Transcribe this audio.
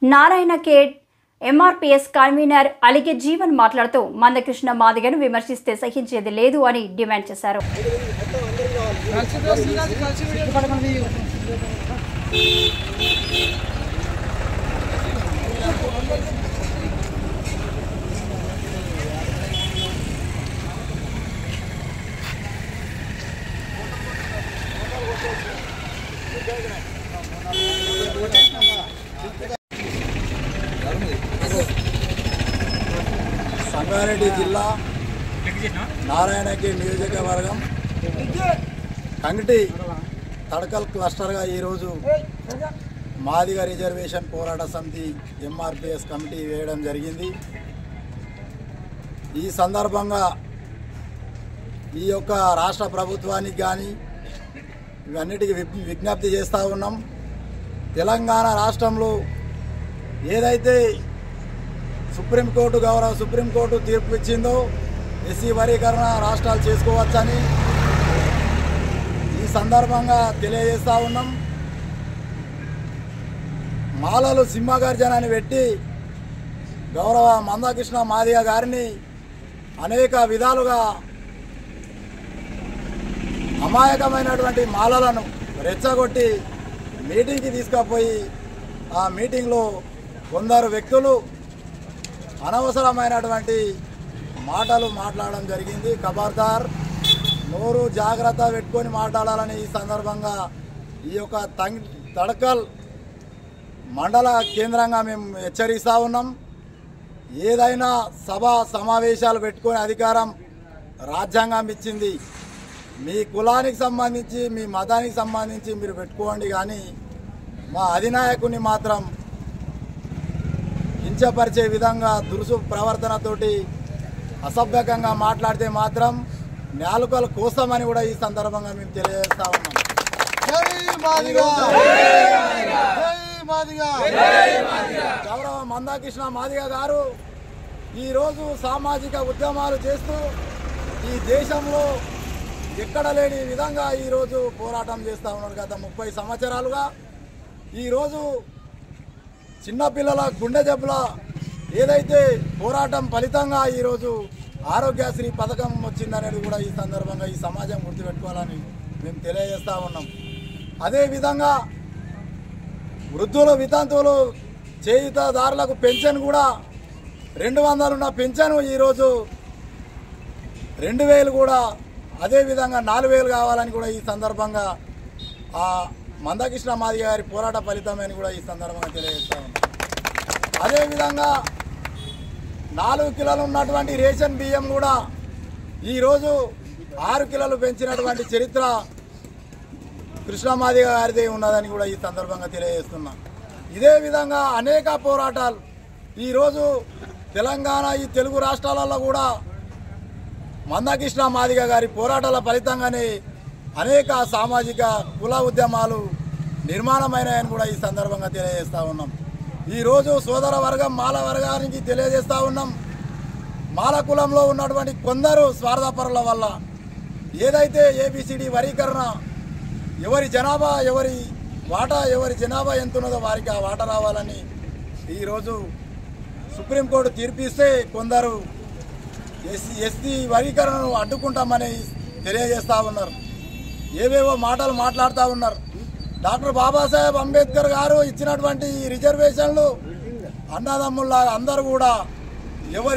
Narayana Khed MRPS convener అలిగే Jeevan మాట్లాడుతూ మందకృష్ణ మాదిగను విమర్శిస్తే సహించేది లేదు అని డిమాండ్ చేశారు. సంగారెడ్డి జిల్లా నారాయణ ఖేడ్ నియోజకవర్గం కంగటి తడకల్ క్లస్టర్గా ఈరోజు మాదిగ రిజర్వేషన్ పోరాట సమితి ఎంఆర్పీఎస్ కమిటీ వేయడం జరిగింది. ఈ సందర్భంగా ఈ యొక్క రాష్ట్ర ప్రభుత్వానికి కానీ ఇవన్నిటికీ విజ్ఞప్తి చేస్తూ ఉన్నాం. తెలంగాణ రాష్ట్రంలో ఏదైతే సుప్రీంకోర్టు తీర్పు ఇచ్చిందో ఎస్సీ వర్గీకరణ రాష్ట్రాలు చేసుకోవచ్చని ఈ సందర్భంగా తెలియజేస్తూ ఉన్నాం. మాలలు సింహగర్జనని పెట్టి గౌరవ మందకృష్ణ మాదిగ గారిని అనేక విధాలుగా అమాయకమైనటువంటి మాలలను రెచ్చగొట్టి మీటింగ్కి తీసుకుపోయి ఆ మీటింగ్లో కొందరు వ్యక్తులు అనవసరమైనటువంటి మాటలు మాట్లాడడం జరిగింది. ఖబర్దార్, నోరు జాగ్రత్త పెట్టుకొని మాట్లాడాలని ఈ సందర్భంగా ఈ యొక్క తడకల్ మండల కేంద్రంగా మేము హెచ్చరిస్తూ ఉన్నాం. ఏదైనా సమావేశాలు పెట్టుకునే అధికారం రాజ్యాంగం ఇచ్చింది. మీ కులానికి సంబంధించి మీ మతానికి సంబంధించి మీరు పెట్టుకోండి, కానీ మా అధినాయకుని మాత్రం కించపరిచే విధంగా దురుసు ప్రవర్తనతోటి అసభ్యకంగా మాట్లాడితే మాత్రం నాలుకల కోసమని కూడా ఈ సందర్భంగా మేము తెలియజేస్తా ఉన్నాం. గౌరవ మందకృష్ణ మాదిగ గారు ఈరోజు సామాజిక ఉద్యమాలు చేస్తూ ఈ దేశంలో ఎక్కడ లేని విధంగా ఈరోజు పోరాటం చేస్తూ ఉన్నారు. గత 30 సంవత్సరాలుగా ఈరోజు చిన్నపిల్లల గుండె జబ్బుల ఏదైతే పోరాటం ఫలితంగా ఈరోజు ఆరోగ్యశ్రీ పథకం వచ్చిందనేది కూడా ఈ సందర్భంగా ఈ సమాజం గుర్తుపెట్టుకోవాలని మేము తెలియజేస్తూ ఉన్నాం. అదేవిధంగా వృద్ధులు వితంతువులు చేయుతదారులకు పెన్షన్ కూడా 200 ఉన్న పెన్షన్ ఈరోజు 2000 కూడా, అదేవిధంగా 4000 కావాలని కూడా ఈ సందర్భంగా ఆ మందకృష్ణ మాదిగ గారి పోరాట ఫలితమని కూడా ఈ సందర్భంగా తెలియజేస్తా ఉన్నాం. అదేవిధంగా 4 కిలోలు ఉన్నటువంటి రేషన్ బియ్యం కూడా ఈరోజు 6 కిలోలు పెంచినటువంటి చరిత్ర కృష్ణ మాదిగ గారిదే ఉన్నదని కూడా ఈ సందర్భంగా తెలియజేస్తున్నాం. ఇదే విధంగా అనేక పోరాటాలు ఈరోజు తెలంగాణ ఈ తెలుగు రాష్ట్రాలలో కూడా మందకృష్ణ మాదిగ గారి పోరాటాల ఫలితంగానే అనేక సామాజిక కుల ఉద్యమాలు నిర్మాణమైనాయని కూడా ఈ సందర్భంగా తెలియజేస్తూ ఉన్నాం. ఈరోజు సోదర వర్గం మాల వర్గానికి తెలియజేస్తూ ఉన్నాం. మాల కులంలో ఉన్నటువంటి కొందరు స్వార్థపరుల వల్ల ఏదైతే ఏబిసిడి వర్గీకరణ ఎవరి జనాభా ఎవరి జనాభా ఎంత ఉన్నదో వారికి ఆ వాటా రావాలని ఈరోజు సుప్రీంకోర్టు తీర్పిస్తే కొందరు ఎస్సీ వర్గీకరణను అడ్డుకుంటామని తెలియజేస్తూ ఉన్నారు. ఏవేవో మాటలు మాట్లాడుతూ ఉన్నారు. డాక్టర్ బాబాసాహెబ్ అంబేద్కర్ గారు ఇచ్చినటువంటి రిజర్వేషన్లు అన్నదమ్ముల్లాగా అందరూ కూడా ఎవరి